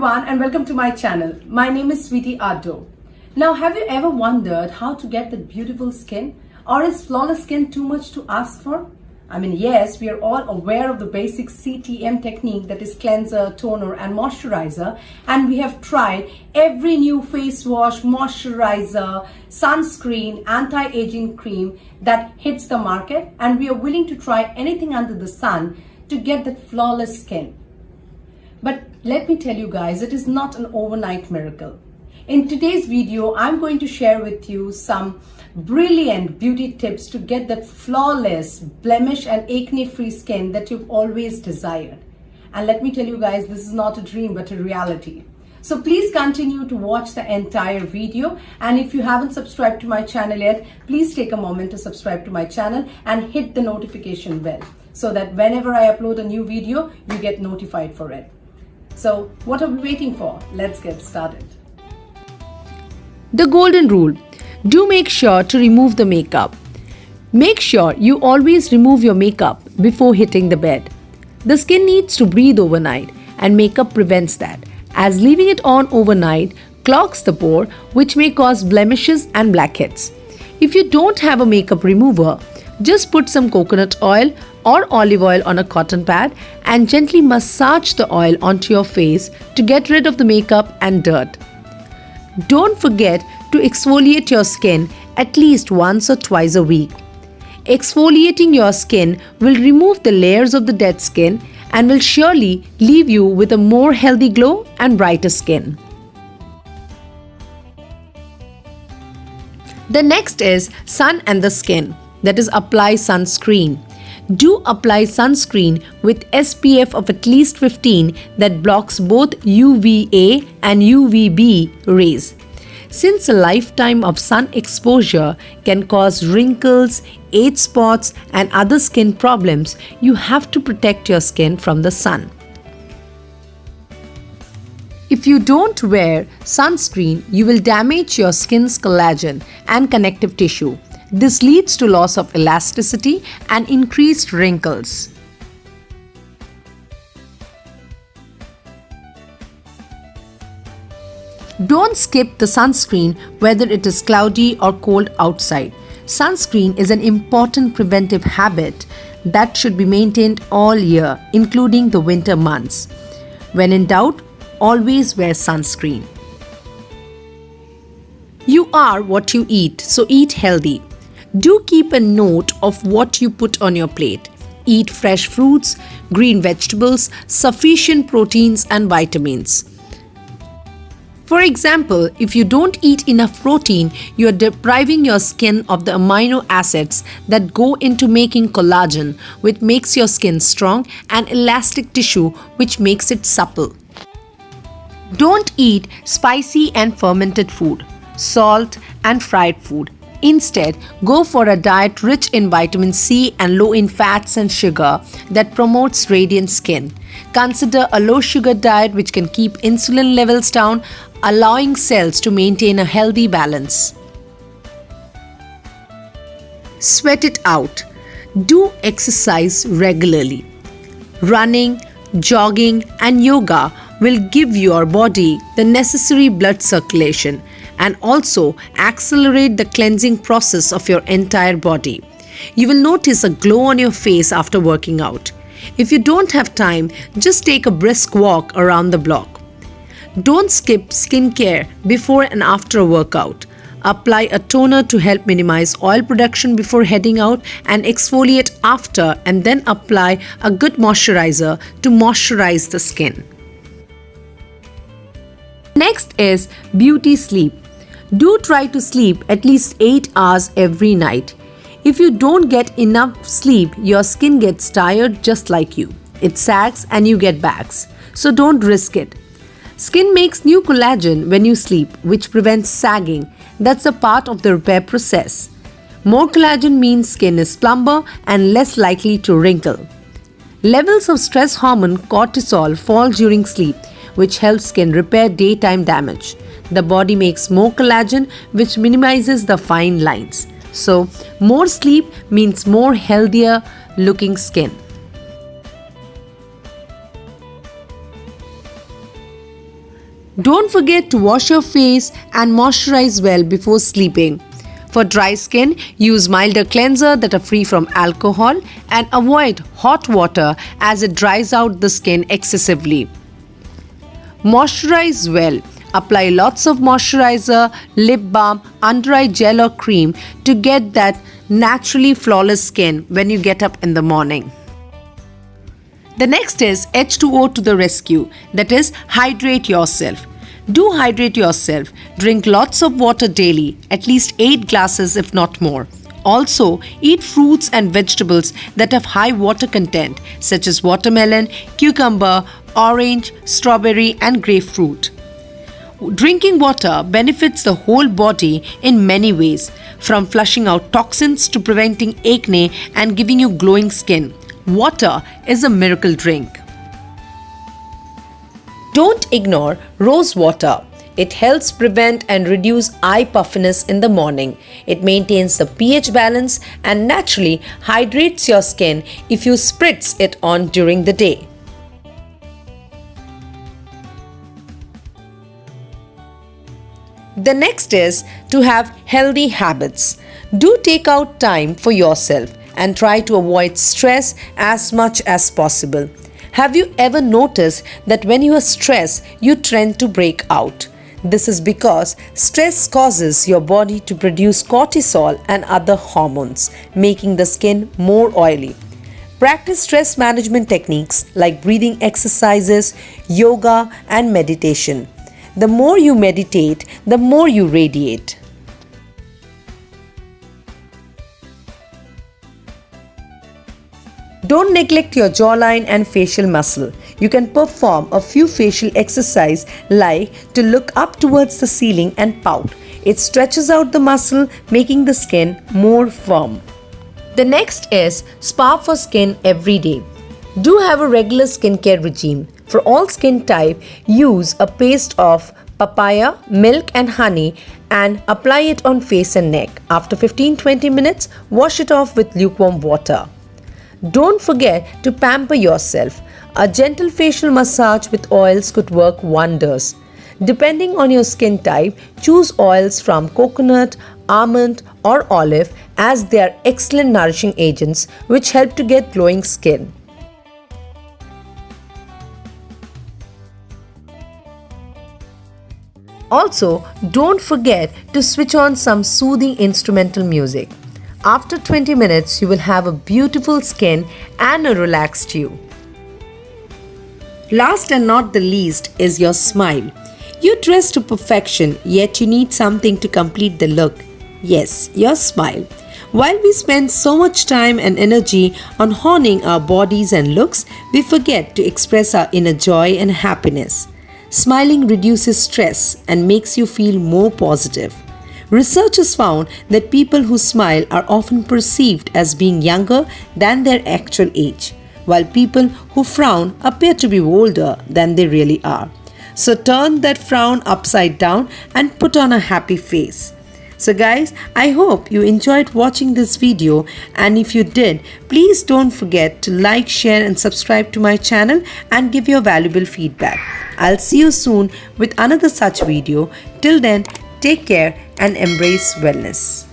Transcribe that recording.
everyone and welcome to my channel. My name is Sweetie Addo. Now, have you ever wondered how to get that beautiful skin? Or is flawless skin too much to ask for? I mean, yes, we are all aware of the basic CTM technique, that is cleanser, toner and moisturizer, and we have tried every new face wash, moisturizer, sunscreen, anti-aging cream that hits the market, and we are willing to try anything under the sun to get that flawless skin. But let me tell you guys, it is not an overnight miracle. In today's video, I'm going to share with you some brilliant beauty tips to get that flawless, blemish and acne-free skin that you've always desired. And let me tell you guys, this is not a dream but a reality. So please continue to watch the entire video, and if you haven't subscribed to my channel yet, please take a moment to subscribe to my channel and hit the notification bell so that whenever I upload a new video, you get notified for it. So what are we waiting for? Let's get started. The golden rule: do make sure to remove the makeup. Make sure you always remove your makeup before hitting the bed. The skin needs to breathe overnight, and makeup prevents that, as leaving it on overnight clogs the pore, which may cause blemishes and blackheads. If you don't have a makeup remover, just put some coconut oil or olive oil on a cotton pad and gently massage the oil onto your face to get rid of the makeup and dirt. Don't forget to exfoliate your skin at least once or twice a week. Exfoliating your skin will remove the layers of the dead skin and will surely leave you with a more healthy glow and brighter skin. The next is sun and the skin, that is, apply sunscreen. Do apply sunscreen with SPF of at least 15 that blocks both UVA and UVB rays. Since a lifetime of sun exposure can cause wrinkles, age spots and other skin problems, you have to protect your skin from the sun. If you don't wear sunscreen, you will damage your skin's collagen and connective tissue. This leads to loss of elasticity and increased wrinkles. Don't skip the sunscreen whether it is cloudy or cold outside. Sunscreen is an important preventive habit that should be maintained all year, including the winter months. When in doubt, always wear sunscreen. You are what you eat, so eat healthy. Do keep a note of what you put on your plate. Eat fresh fruits, green vegetables, sufficient proteins and vitamins. For example, if you don't eat enough protein, you are depriving your skin of the amino acids that go into making collagen, which makes your skin strong, and elastic tissue, which makes it supple. Don't eat spicy and fermented food, salt and fried food. Instead, go for a diet rich in vitamin C and low in fats and sugar that promotes radiant skin. Consider a low sugar diet which can keep insulin levels down, allowing cells to maintain a healthy balance. Sweat it out. Do exercise regularly. Running, jogging and yoga will give your body the necessary blood circulation and also accelerate the cleansing process of your entire body. You will notice a glow on your face after working out. If you don't have time, just take a brisk walk around the block. Don't skip skincare before and after a workout. Apply a toner to help minimize oil production before heading out, and exfoliate after, and then apply a good moisturizer to moisturize the skin. Next is beauty sleep. Do try to sleep at least 8 hours every night. If you don't get enough sleep, your skin gets tired just like you. It sags and you get bags. So don't risk it. Skin makes new collagen when you sleep, which prevents sagging. That's a part of the repair process. More collagen means skin is plumper and less likely to wrinkle. Levels of stress hormone cortisol fall during sleep, which helps skin repair daytime damage. The body makes more collagen, which minimizes the fine lines. So, more sleep means more healthier looking skin. Don't forget to wash your face and moisturize well before sleeping. For dry skin, use milder cleanser that are free from alcohol and avoid hot water as it dries out the skin excessively. Moisturize well. Apply lots of moisturizer, lip balm, under eye gel or cream to get that naturally flawless skin when you get up in the morning. The next is H2O to the rescue, that is, hydrate yourself. Do hydrate yourself. Drink lots of water daily, at least 8 glasses if not more. Also, eat fruits and vegetables that have high water content, such as watermelon, cucumber, orange, strawberry, and grapefruit. Drinking water benefits the whole body in many ways, from flushing out toxins to preventing acne and giving you glowing skin. Water is a miracle drink. Don't ignore rose water. It helps prevent and reduce eye puffiness in the morning. It maintains the pH balance and naturally hydrates your skin if you spritz it on during the day. The next is to have healthy habits. Do take out time for yourself and try to avoid stress as much as possible. Have you ever noticed that when you are stressed, you tend to break out? This is because stress causes your body to produce cortisol and other hormones, making the skin more oily. Practice stress management techniques like breathing exercises, yoga, and meditation. The more you meditate, the more you radiate. Don't neglect your jawline and facial muscle. You can perform a few facial exercises like to look up towards the ceiling and pout. It stretches out the muscle, making the skin more firm. The next is spa for skin every day. Do have a regular skincare regime. For all skin type, use a paste of papaya, milk and honey and apply it on face and neck. After 15-20 minutes, wash it off with lukewarm water. Don't forget to pamper yourself. A gentle facial massage with oils could work wonders. Depending on your skin type, choose oils from coconut, almond or olive as they are excellent nourishing agents which help to get glowing skin. Also, don't forget to switch on some soothing instrumental music. After 20 minutes, you will have a beautiful skin and a relaxed you. Last and not the least is your smile. You dress to perfection, yet you need something to complete the look. Yes, your smile. While we spend so much time and energy on honing our bodies and looks, we forget to express our inner joy and happiness. Smiling reduces stress and makes you feel more positive. Research has found that people who smile are often perceived as being younger than their actual age, while people who frown appear to be older than they really are. So turn that frown upside down and put on a happy face. So guys, I hope you enjoyed watching this video, and if you did, please don't forget to like, share and subscribe to my channel and give your valuable feedback. I'll see you soon with another such video. Till then, take care and embrace wellness.